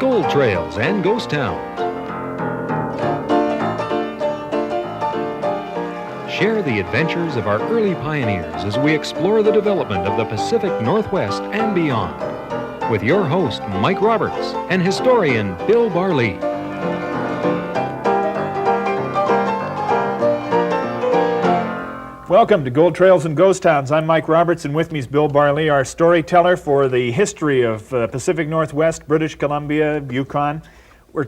Gold Trails and Ghost Towns. Share the adventures of our early pioneers as we explore the development of the Pacific Northwest and beyond. With your host, Mike Roberts, and historian Bill Barley. Welcome to Gold Trails and Ghost Towns. I'm Mike Roberts, and with me is Bill Barley, our storyteller for the history of Pacific Northwest, British Columbia, Yukon. We're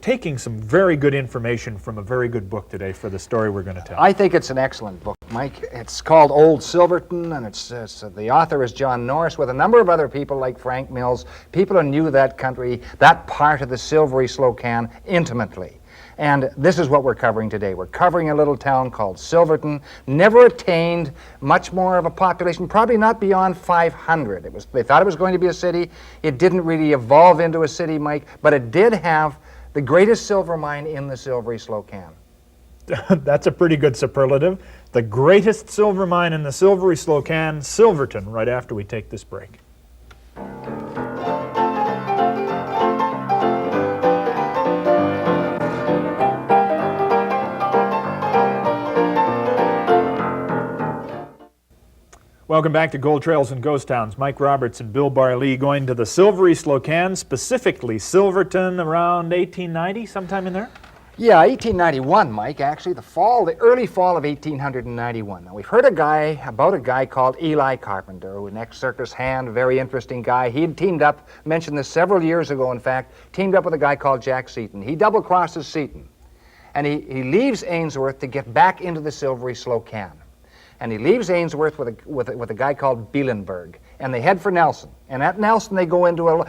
taking some very good information from a very good book today for the story we're going to tell. I think it's an excellent book, Mike. It's called Old Silverton, and the author is John Norris, with a number of other people like Frank Mills, people who knew that country, that part of the Silvery Slocan intimately. And this is what we're covering today. We're covering a little town called Silverton, never attained much more of a population, probably not beyond 500. They thought it was going to be a city. It didn't really evolve into a city, Mike, but it did have the greatest silver mine in the Silvery Slocan. That's a pretty good superlative. The greatest silver mine in the Silvery Slocan, Silverton, right after we take this break. Welcome back to Gold Trails and Ghost Towns. Mike Roberts and Bill Barley going to the Silvery Slocan, specifically Silverton, around 1890, sometime in there? Yeah, 1891, Mike, actually, the early fall of 1891. Now, we've heard about a guy called Eli Carpenter, who an ex-circus hand, very interesting guy. He had teamed up, mentioned this several years ago, in fact, teamed up with a guy called Jack Seaton. He double-crosses Seaton, and he leaves Ainsworth to get back into the Silvery Slocan. And he leaves Ainsworth with a guy called Bielenberg, and they head for Nelson. And at Nelson, they go into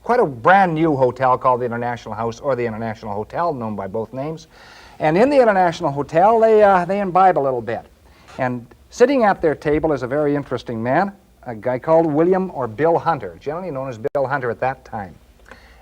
quite a brand new hotel called the International House, or the International Hotel, known by both names. And in the International Hotel, they imbibe a little bit. And sitting at their table is a very interesting man, a guy called William or Bill Hunter, generally known as Bill Hunter at that time.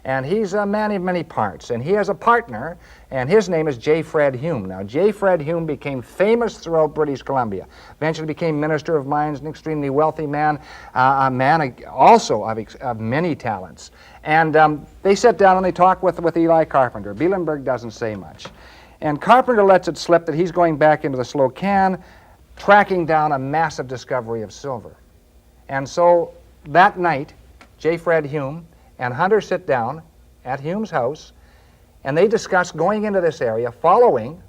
And he's a man of many parts, and he has a partner, and his name is J. Fred Hume. Now, J. Fred Hume became famous throughout British Columbia, eventually became Minister of Mines, an extremely wealthy man, a man also of many talents. And they sit down and they talk with Eli Carpenter. Bielenberg doesn't say much. And Carpenter lets it slip that he's going back into the Slocan, tracking down a massive discovery of silver. And so that night, J. Fred Hume and Hunter sit down at Hume's house, and they discuss going into this area, following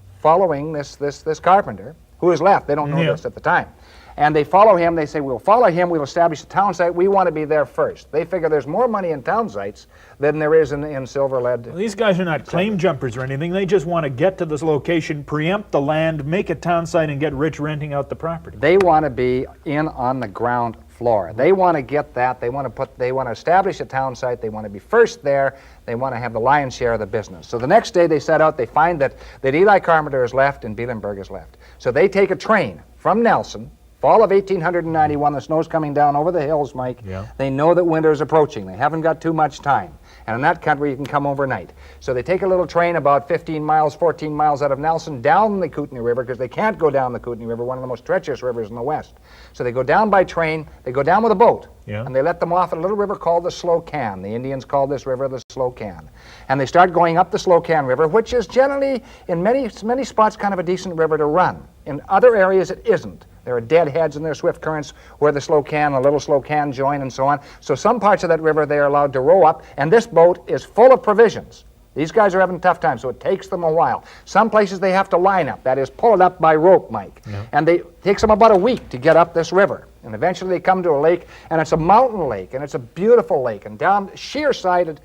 this Carpenter, who has left. They don't know this at the time. And they follow him. They say, we'll follow him. We'll establish a town site. We want to be there first. They figure there's more money in town sites than there is in silver lead. Well, these guys are not claim jumpers or anything. They just want to get to this location, preempt the land, make a town site, and get rich renting out the property. They want to be in on the ground floor. They want to get that. They want to establish a town site. They want to be first there. They want to have the lion's share of the business. So the next day they set out. They find that Eli Carpenter has left and Bielenberg has left. So they take a train from Nelson. Fall of 1891, the snow's coming down over the hills, Mike. Yeah. They know that winter is approaching. They haven't got too much time. And in that country, you can come overnight. So they take a little train about 15 miles, 14 miles out of Nelson, down the Kootenai River, because they can't go down the Kootenai River, one of the most treacherous rivers in the West. So they go down by train. They go down with a boat. Yeah. And they let them off at a little river called the Slocan. The Indians called this river the Slocan. And they start going up the Slocan River, which is generally, in many spots, kind of a decent river to run. In other areas, it isn't. There are deadheads and there are swift currents where the Slocan, the little Slocan join and so on. So some parts of that river they are allowed to row up, and this boat is full of provisions. These guys are having a tough time, so it takes them a while. Some places they have to line up, that is, pull it up by rope, Mike. Yeah. And it takes them about a week to get up this river. And eventually they come to a lake, and it's a mountain lake, and it's a beautiful lake. And down sheer-sided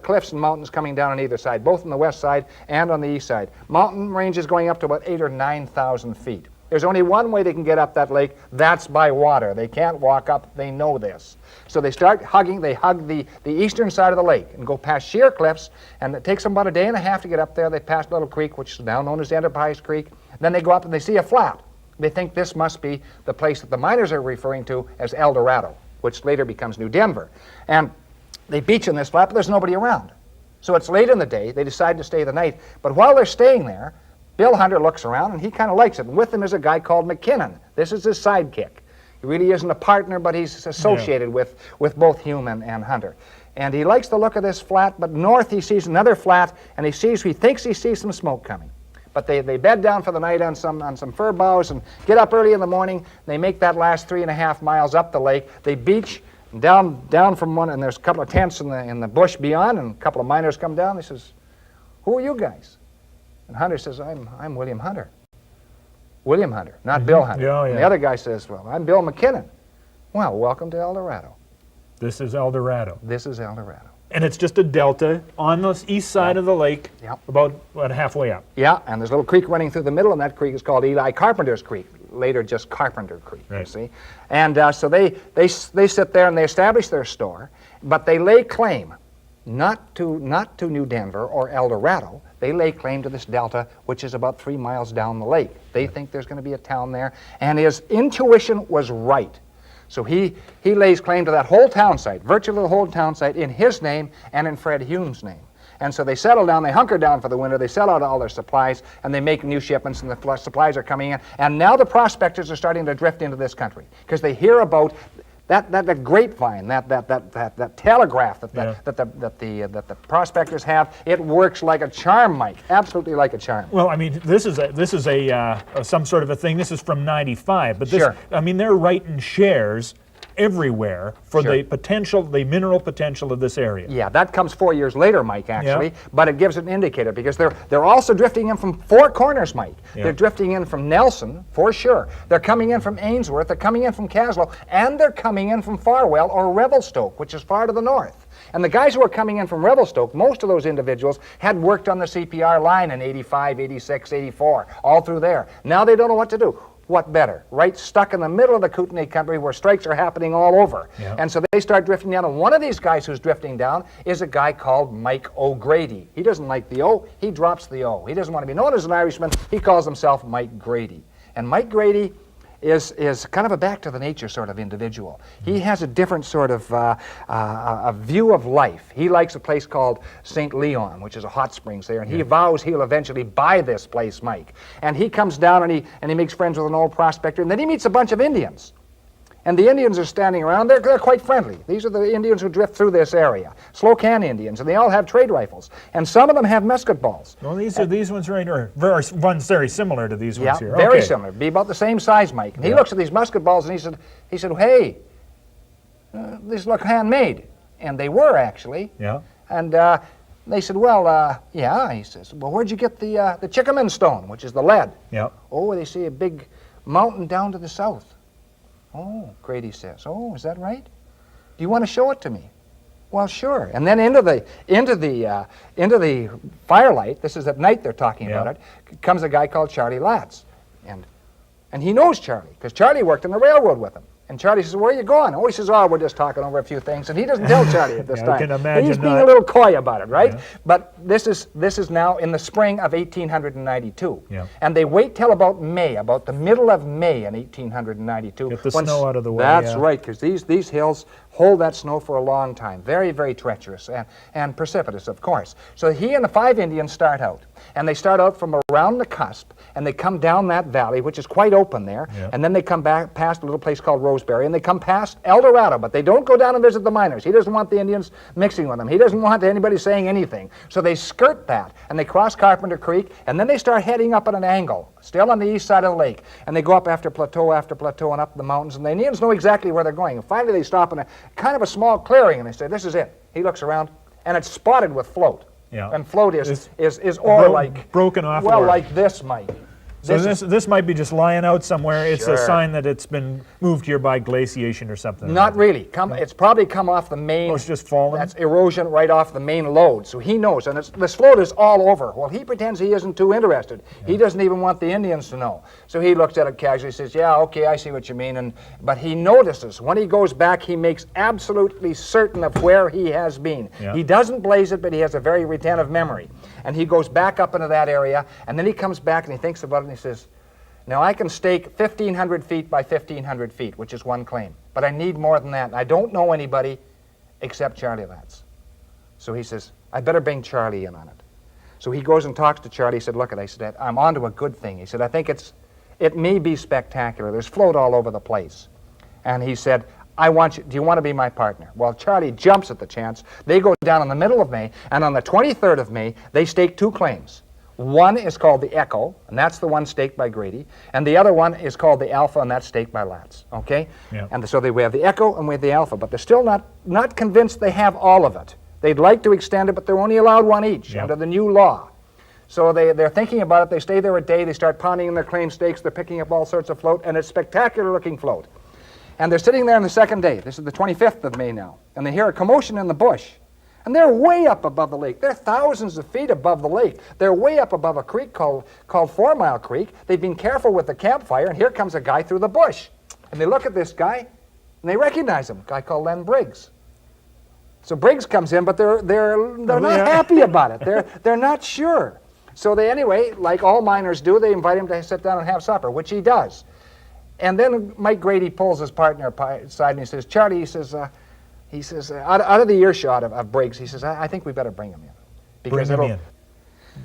cliffs and mountains coming down on either side, both on the west side and on the east side. Mountain ranges going up to about 8,000 or 9,000 feet. There's only one way they can get up that lake. That's by water. They can't walk up. They know this. So they start hugging. They hug the eastern side of the lake and go past sheer cliffs. And it takes them about a day and a half to get up there. They pass a little creek, which is now known as Enterprise Creek. Then they go up and they see a flat. They think this must be the place that the miners are referring to as El Dorado, which later becomes New Denver. And they beach in this flat, but there's nobody around. So it's late in the day. They decide to stay the night. But while they're staying there, Bill Hunter looks around, and he kind of likes it. And with him is a guy called McKinnon. This is his sidekick. He really isn't a partner, but he's associated with both Hume and Hunter. And he likes the look of this flat, but north he sees another flat, and he thinks he sees some smoke coming. But they bed down for the night on some fir boughs and get up early in the morning. They make that last 3.5 miles up the lake. They beach down from one, and there's a couple of tents in the bush beyond, and a couple of miners come down. He says, "Who are you guys?" And Hunter says, I'm William Hunter. William Hunter, not Bill Hunter. Yeah, yeah. And the other guy says, "Well, I'm Bill McKinnon." "Well, welcome to El Dorado." This is El Dorado. This is El Dorado. And it's just a delta on the east side of the lake, about halfway up. Yeah, and there's a little creek running through the middle, and that creek is called Eli Carpenter's Creek, later just Carpenter Creek, you see. And so they sit there and they establish their store, but they lay claim not to New Denver or El Dorado. They lay claim to this delta, which is about 3 miles down the lake. They think there's going to be a town there, and his intuition was right. So he lays claim to that whole town site, virtually the whole town site, in his name and in Fred Hume's name. And so they settle down, they hunker down for the winter, they sell out all their supplies, and they make new shipments, and the supplies are coming in. And now the prospectors are starting to drift into this country, because they hear about that grapevine, that telegraph that the prospectors have. It works like a charm, Mike, absolutely like a charm. Well, I mean, this is some sort of a thing. This is from '95, but this, I mean, they're writing shares everywhere for the potential, the mineral potential of this area. Yeah, that comes 4 years later, Mike, actually, but it gives an indicator, because they're also drifting in from four corners, Mike. They're drifting in from Nelson, for sure. They're coming in from Ainsworth, they're coming in from Caslow, and they're coming in from Farwell or Revelstoke, which is far to the north. And the guys who are coming in from Revelstoke, most of those individuals had worked on the CPR line in 85, 86, 84, all through there. Now they don't know what to do. What better? Right stuck in the middle of the Kootenai country where strikes are happening all over. And so they start drifting down. And one of these guys who's drifting down is a guy called Mike O'Grady. He doesn't like the O. He drops the O. He doesn't want to be known as an Irishman. He calls himself Mike Grady. And Mike Grady is kind of a back-to-the-nature sort of individual. He has a different sort of a view of life. He likes a place called St. Leon, which is a hot springs there, and he vows he'll eventually buy this place, Mike. And he comes down and he makes friends with an old prospector, and then he meets a bunch of Indians. And the Indians are standing around. They're quite friendly. These are the Indians who drift through this area. Slocan Indians, and they all have trade rifles. And some of them have musket balls. Well, these ones right, or ones very similar to these ones here. Yeah, very similar. Be about the same size, Mike. And he looks at these musket balls and he said, "Hey, these look handmade." And they were, actually. Yeah. And they said, "Well, yeah." He says, "Well, where'd you get the Chickaman stone, which is the lead?" Yeah. "Oh, they see a big mountain down to the south." "Oh," Grady says. "Oh, is that right? Do you want to show it to me?" "Well, sure." And then into the firelight, this is at night they're talking about it, comes a guy called Charlie Latz. And he knows Charlie, because Charlie worked on the railroad with him. And Charlie says, "Where are you going?" "Oh," he says, "Oh, we're just talking over a few things." And he doesn't tell Charlie at this time. I can imagine He's being a little coy about it, right? But this is now in the spring of 1892. And they wait till about May, about the middle of May in 1892. Get the snow out of the way. That's right, because these hills hold that snow for a long time. Very, very treacherous and precipitous, of course. So he and the 5 Indians start out. And they start out from around the cusp, and they come down that valley, which is quite open there, and then they come back past a little place called Roseberry, and they come past El Dorado, but they don't go down and visit the miners. He doesn't want the Indians mixing with them. He doesn't want anybody saying anything. So they skirt that, and they cross Carpenter Creek, and then they start heading up at an angle, still on the east side of the lake, and they go up after plateau and up the mountains, and the Indians know exactly where they're going. And finally they stop in a kind of a small clearing, and they say, "This is it." He looks around, and it's spotted with float. And float is ore like broken off. Well, ore. like this, Mike. So this might be just lying out somewhere. It's a sign that it's been moved here by glaciation or something. Not really. It's probably come off the main. Oh, it's just fallen? That's erosion right off the main lode. So he knows. And this float is all over. Well, he pretends he isn't too interested. He doesn't even want the Indians to know. So he looks at it casually, says, "Yeah, okay, I see what you mean." But he notices. When he goes back, he makes absolutely certain of where he has been. He doesn't blaze it, but he has a very retentive memory. And he goes back up into that area, and then he comes back and he thinks about it, and he says, "Now I can stake 1,500 feet by 1,500 feet, which is one claim. But I need more than that. I don't know anybody except Charlie Latz." So he says, "I better bring Charlie in on it." So he goes and talks to Charlie. He said, "Look, I said, I'm onto a good thing." He said, "I think it may be spectacular. There's float all over the place." And he said, do you want to be my partner? Well, Charlie jumps at the chance. They go down in the middle of May, and on the 23rd of May, they stake 2 claims. One is called the Echo, and that's the one staked by Grady, and the other one is called the Alpha, and that's staked by Latz, okay? Yeah. And so we have the Echo and we have the Alpha, but they're still not convinced they have all of it. They'd like to extend it, but they're only allowed one each under the new law. So they're thinking about it. They stay there a day. They start pounding in their claim stakes. They're picking up all sorts of float, and it's spectacular-looking float. And they're sitting there on the 2nd day. This is the 25th of May now. And they hear a commotion in the bush. And they're way up above the lake. They're thousands of feet above the lake. They're way up above a creek called 4 Mile Creek. They've been careful with the campfire, and here comes a guy through the bush. And they look at this guy, and they recognize him, a guy called Len Briggs. So Briggs comes in, but they're not happy about it. They're not sure. So they, anyway, like all miners do, they invite him to sit down and have supper, which he does. And then Mike Grady pulls his partner aside and he says, Charlie, he says, out of the earshot of Briggs, he says, I think we better bring him in. Bring him in.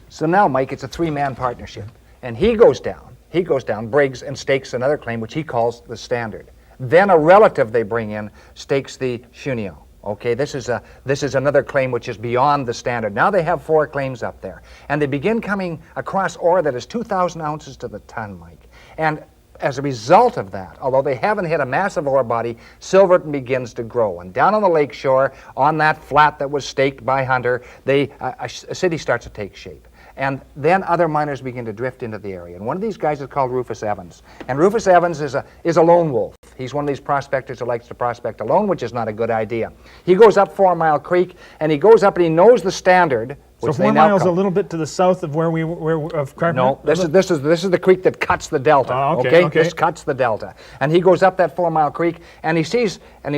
So now, Mike, it's a 3-man partnership. And he goes down, Briggs, and stakes another claim, which he calls the Standard. Then a relative they bring in stakes the Shunio. Okay, this is another claim which is beyond the Standard. Now they have 4 claims up there. And they begin coming across ore that is 2,000 ounces to the ton, Mike. And as a result of that, although they haven't hit a massive ore body, Silverton begins to grow. And down on the lake shore, on that flat that was staked by Hunter, a city starts to take shape. And then other miners begin to drift into the area. And one of these guys is called Rufus Evans. And Rufus Evans is a lone wolf. He's one of these prospectors who likes to prospect alone, which is not a good idea. He goes up 4 Mile Creek, and he goes up and he knows the Standard. So 4 miles a little bit to the south of where of Carpenter? No, this is the creek that cuts the delta. Okay. This cuts the delta. And he goes up that 4 Mile Creek, and he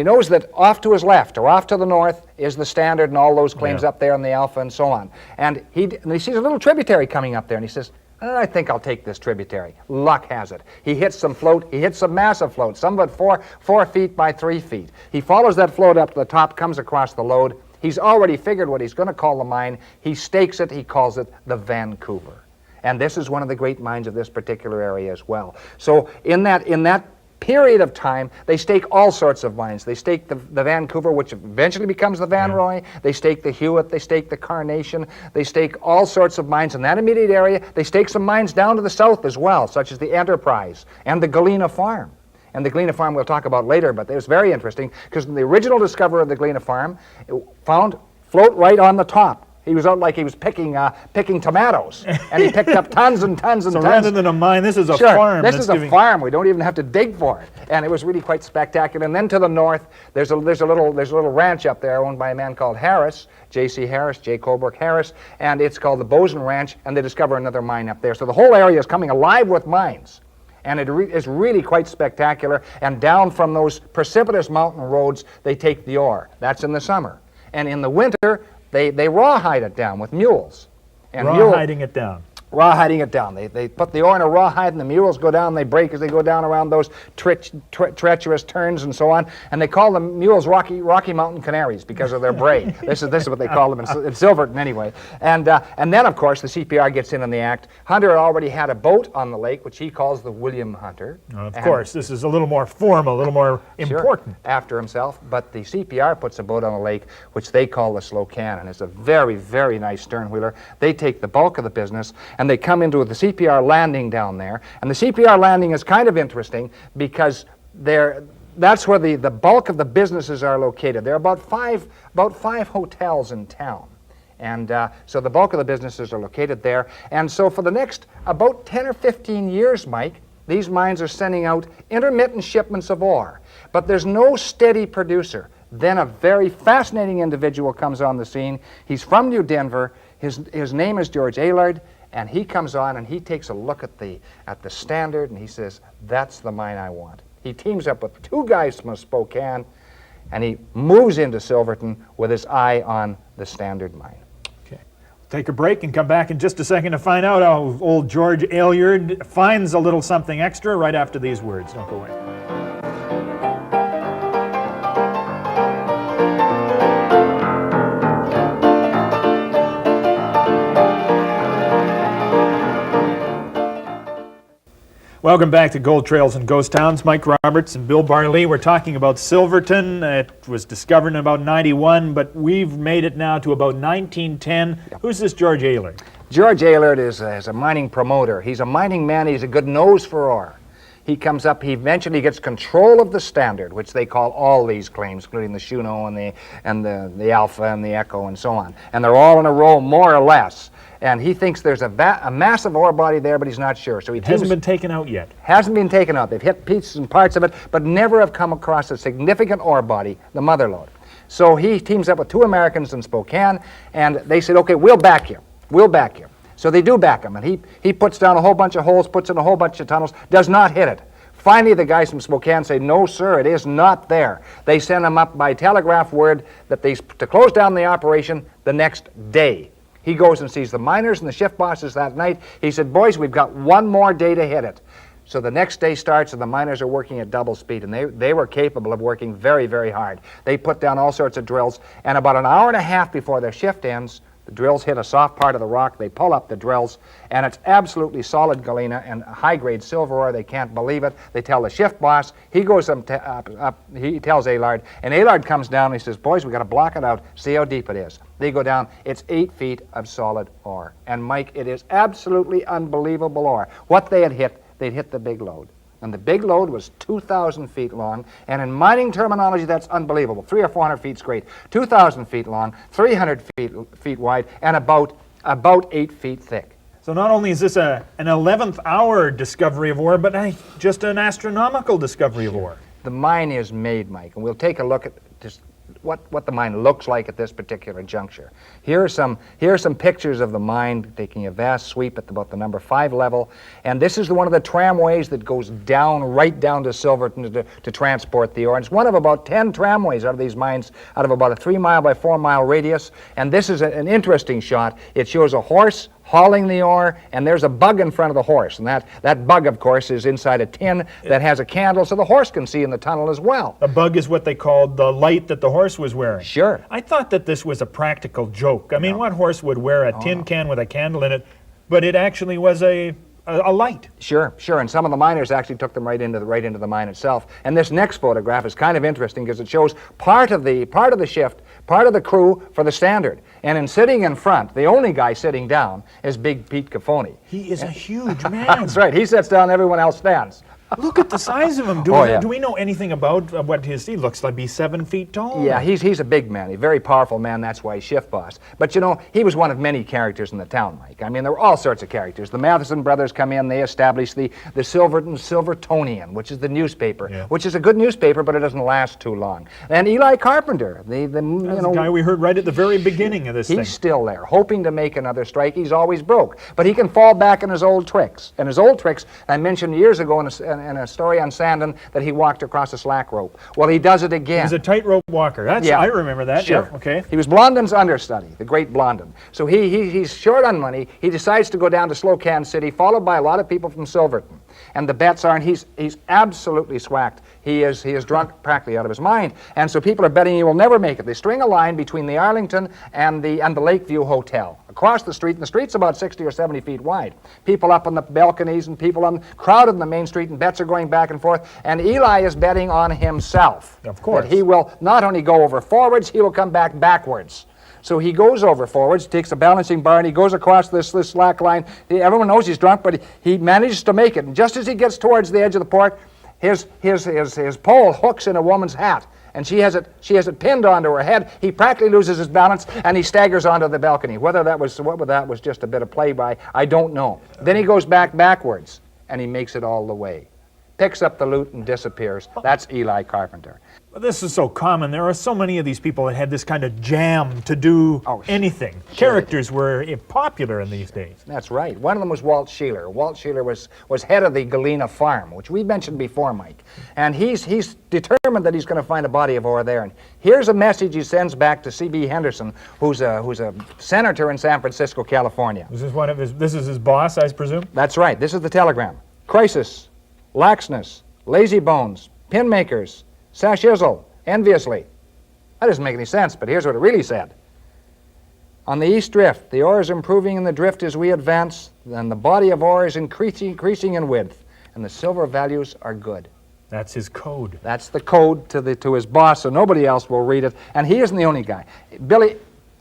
knows that off to his left or off to the north is the Standard and all those claims up there on the Alpha and so on. And he sees a little tributary coming up there, and he says, I think I'll take this tributary. Luck has it. He hits some float. He hits some massive float, some of it 4 feet by 3 feet. He follows that float up to the top, comes across the lode. He's already figured what he's going to call the mine. He stakes it. He calls it the Vancouver. And this is one of the great mines of this particular area as well. So in that period of time, they stake all sorts of mines. They stake the Vancouver, which eventually becomes the Van Roy. They stake the Hewitt. They stake the Carnation. They stake all sorts of mines in that immediate area. They stake some mines down to the south as well, such as the Enterprise and the Galena Farm. And the Galena Farm we'll talk about later, but it was very interesting because the original discoverer of the Galena Farm found float right on the top. He was out like he was picking tomatoes, and he picked up tons and tons and tons. So rather than a mine, this is a farm. This is a farm. We don't even have to dig for it, and it was really quite spectacular. And then to the north, there's a little ranch up there owned by a man called Harris, J.C. Harris, J. Colbrook Harris, and it's called the Boson Ranch. And they discover another mine up there. So the whole area is coming alive with mines. And it is really quite spectacular. And down from those precipitous mountain roads, they take the ore. That's in the summer. And in the winter, they rawhide it down with mules. And rawhiding it down. Rawhiding it down. They put the ore in a rawhide, and the mules go down. They break as they go down around those treacherous turns and so on. And they call the mules Rocky Mountain Canaries because of their bray. This is what they call them in Silverton anyway. And then of course the CPR gets in on the act. Hunter already had a boat on the lake, which he calls the William Hunter. Of course, this is a little more formal, a little more important. After himself. But the CPR puts a boat on the lake, which they call the Slow Cannon. It's a very, very nice stern wheeler. They take the bulk of the business, and they come into the CPR landing down there. And the CPR landing is kind of interesting because that's where the bulk of the businesses are located. There are about five hotels in town. And so the bulk of the businesses are located there. And so for the next about 10 or 15 years, Mike, these mines are sending out intermittent shipments of ore. But there's no steady producer. Then a very fascinating individual comes on the scene. He's from New Denver. His name is George Aylard. And he comes on and he takes a look at the Standard and he says, that's the mine I want. He teams up with 2 guys from Spokane and he moves into Silverton with his eye on the Standard mine. Okay. Take a break and come back in just a second to find out how old George Aylard finds a little something extra right after these words. Don't go away. Welcome back to Gold Trails and Ghost Towns. Mike Roberts and Bill Barley. We're talking about Silverton. It was discovered in about 91, but we've made it now to about 1910. Yep. Who's this George Aylard? George Aylard is a mining promoter. He's a mining man. He's a good nose for ore. He comes up, he eventually gets control of the Standard, which they call all these claims, including the Shuno and the Alpha and the Echo and so on. And they're all in a row, more or less. And he thinks there's a massive ore body there, but he's not sure. So he hasn't been taken out yet. Hasn't been taken out. They've hit pieces and parts of it, but never have come across a significant ore body, the mother lode. So he teams up with 2 Americans in Spokane, and they said, okay, we'll back you. We'll back you. So they do back him, and he puts down a whole bunch of holes, puts in a whole bunch of tunnels, does not hit it. Finally, the guys from Spokane say, no, sir, it is not there. They send him up by telegraph word that to close down the operation the next day. He goes and sees the miners and the shift bosses that night. He said, boys, we've got one more day to hit it. So the next day starts, and the miners are working at double speed, and they were capable of working very, very hard. They put down all sorts of drills, and about an hour and a half before their shift ends, the drills hit a soft part of the rock. They pull up the drills, and it's absolutely solid galena and high-grade silver ore. They can't believe it. They tell the shift boss. He goes up, he tells Aylard, and Aylard comes down and he says, boys, we got to block it out, see how deep it is. They go down. It's 8 feet of solid ore. And, Mike, it is absolutely unbelievable ore. What they had hit, they'd hit the big lode. And the big lode was 2,000 feet long, and in mining terminology, that's unbelievable. 300 or 400 feet straight, 2,000 feet long, 300 feet wide, and about 8 feet thick. So not only is this an 11th hour discovery of ore, but just an astronomical discovery of ore. The mine is made, Mike, and we'll take a look at just what the mine looks like at this particular juncture. Here are some pictures of the mine taking a vast sweep at about the number 5 level, and this is one of the tramways that goes down, right down to Silverton to transport the ore. And it's one of about 10 tramways out of these mines, out of about a 3 mile by 4 mile radius. And this is an interesting shot. It shows a horse hauling the ore, and there's a bug in front of the horse. And that bug, of course, is inside a tin that has a candle so the horse can see in the tunnel as well. A bug is what they called the light that the horse was wearing. Sure. I thought that this was a practical joke. I mean, what horse would wear a tin can with a candle in it? But it actually was a light. Sure. And some of the miners actually took them right into the mine itself. And this next photograph is kind of interesting because it shows part of the shift, part of the crew for the Standard. And in sitting in front, the only guy sitting down is Big Pete Cafone. He is a huge man. That's right. He sits down, everyone else stands. Look at the size of him. Do we know anything about what he looks like? He's 7 feet tall. Yeah, he's a big man, a very powerful man. That's why he's shift boss. But you know, he was one of many characters in the town, Mike. I mean, there were all sorts of characters. The Matheson brothers come in. They establish the Silverton Silvertonian, which is the newspaper, which is a good newspaper, but it doesn't last too long. And Eli Carpenter, the guy we heard right at the very beginning of this thing. He's still there, hoping to make another strike. He's always broke, but he can fall back in his old tricks. And his old tricks, I mentioned years ago in a story on Sandon that he walked across a slack rope. Well, he does it again. He's a tightrope walker. I remember that. Sure. Yeah, okay. He was Blondin's understudy, the great Blondin. So he's short on money. He decides to go down to Spokane City, followed by a lot of people from Silverton. And the bets are, and he's absolutely swacked. He is drunk practically out of his mind. And so people are betting he will never make it. They string a line between the Arlington and the Lakeview Hotel across the street, and the street's about 60 or 70 feet wide. People up on the balconies and people crowded in the main street, and bets are going back and forth. And Eli is betting on himself. Of course. That he will not only go over forwards, he will come back backwards. So he goes over forwards, takes a balancing bar, and he goes across this slack line. Everyone knows he's drunk, but he manages to make it. And just as he gets towards the edge of the port, his pole hooks in a woman's hat, and she has it pinned onto her head. He practically loses his balance, and he staggers onto the balcony. Whether that was just a bit of play by, I don't know. Then he goes backwards, and he makes it all the way. Picks up the loot and disappears. That's Eli Carpenter. This is so common. There are so many of these people that had this kind of jam to do anything. Sure. Characters were popular in these days. That's right. One of them was Walt Sheeler. Walt Sheeler was head of the Galena farm, which we mentioned before, Mike. And he's determined that he's going to find a body of ore there. And here's a message he sends back to C.B. Henderson, who's a senator in San Francisco, California. This is his boss, I presume? That's right. This is the telegram. Crisis. Laxness, lazy bones, pin makers, sashizzle, enviously. That doesn't make any sense, but here's what it really said. On the east drift, the ore is improving in the drift as we advance, and the body of ore is increasing in width. and the silver values are good. That's his code. That's the code to his boss, so nobody else will read it. And he isn't the only guy.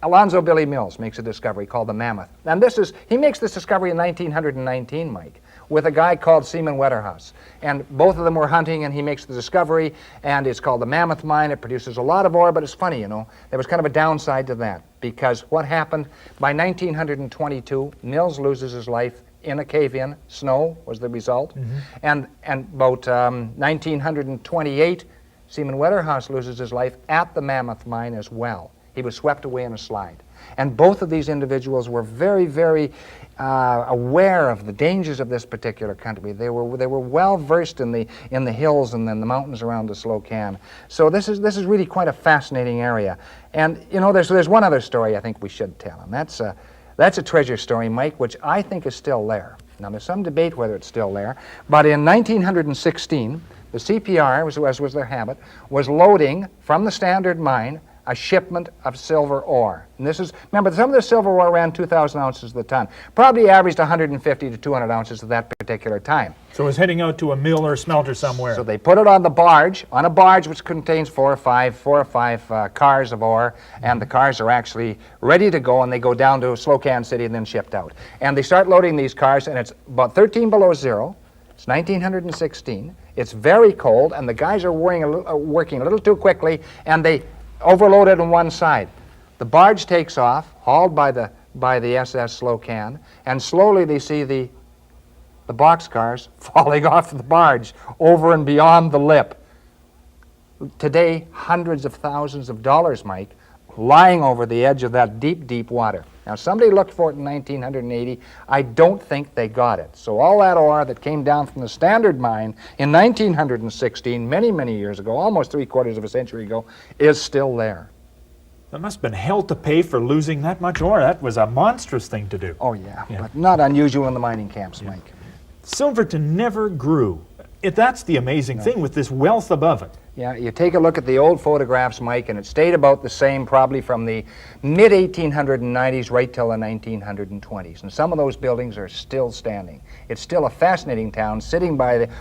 Alonzo Billy Mills makes a discovery called the Mammoth. And he makes this discovery in 1919, Mike, with a guy called Seaman Wetterhouse. And both of them were hunting, and he makes the discovery, and it's called the Mammoth Mine. It produces a lot of ore, but it's funny, you know. There was kind of a downside to that, because what happened, by 1922, Mills loses his life in a cave-in. Snow was the result. And about 1928, Seaman Wetterhouse loses his life at the Mammoth Mine as well. He was swept away in a slide. And both of these individuals were very, very aware of the dangers of this particular country. They were well versed in the hills and then the mountains around the Slocan. So this is really quite a fascinating area. And you know, there's one other story I think we should tell, and that's a treasure story, Mike, which I think is still there. Now there's some debate whether it's still there, but in 1916, the CPR, as was their habit, was loading from the Standard Mine a shipment of silver ore. And remember, some of the silver ore ran 2,000 ounces a ton, probably averaged 150 to 200 ounces at that particular time. So it was heading out to a mill or a smelter somewhere. So they put it on a barge which contains four or five cars of ore, and the cars are actually ready to go, and they go down to Slocan City and then shipped out. And they start loading these cars, and it's about 13 below zero. It's 1916. It's very cold, and the guys are working a little too quickly, and they overloaded on one side. The barge takes off, hauled by the SS Slocan, and slowly they see the boxcars falling off the barge over and beyond the lip. Today, hundreds of thousands of dollars, Mike, lying over the edge of that deep, deep water. Now, somebody looked for it in 1980. I don't think they got it. So all that ore that came down from the Standard Mine in 1916, many, many years ago, almost 3/4 of a century ago, is still there. That must have been hell to pay for losing that much ore. That was a monstrous thing to do. Oh, yeah. But not unusual in the mining camps, Mike. Silverton never grew. That's the amazing thing with this wealth above it. Yeah, you take a look at the old photographs, Mike, and it stayed about the same probably from the mid-1890s right till the 1920s. And some of those buildings are still standing. It's still a fascinating town sitting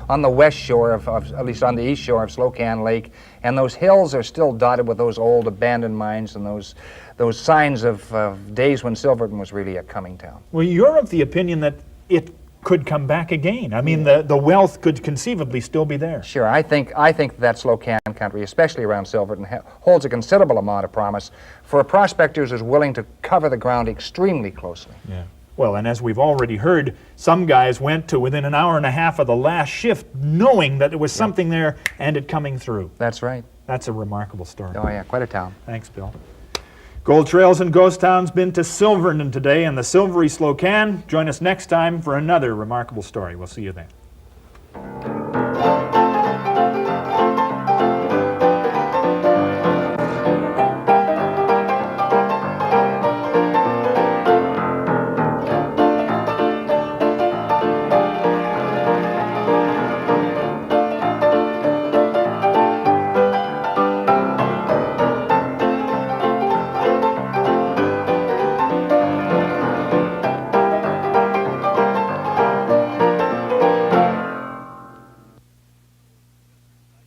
on the west shore at least on the east shore of Slocan Lake, and those hills are still dotted with those old abandoned mines and those signs of days when Silverton was really a coming town. Well, you're of the opinion that it could come back again. I mean, the wealth could conceivably still be there. Sure, I think that Slocan country, especially around Silverton, holds a considerable amount of promise for prospectors who's willing to cover the ground extremely closely. Yeah. Well, and as we've already heard, some guys went to within an hour and a half of the last shift knowing that there was something there and it coming through. That's right. That's a remarkable story. Oh, yeah, quite a town. Thanks, Bill. Gold Trails and Ghost Town's been to Silverton today and the silvery Slocan. Join us next time for another remarkable story. We'll see you then.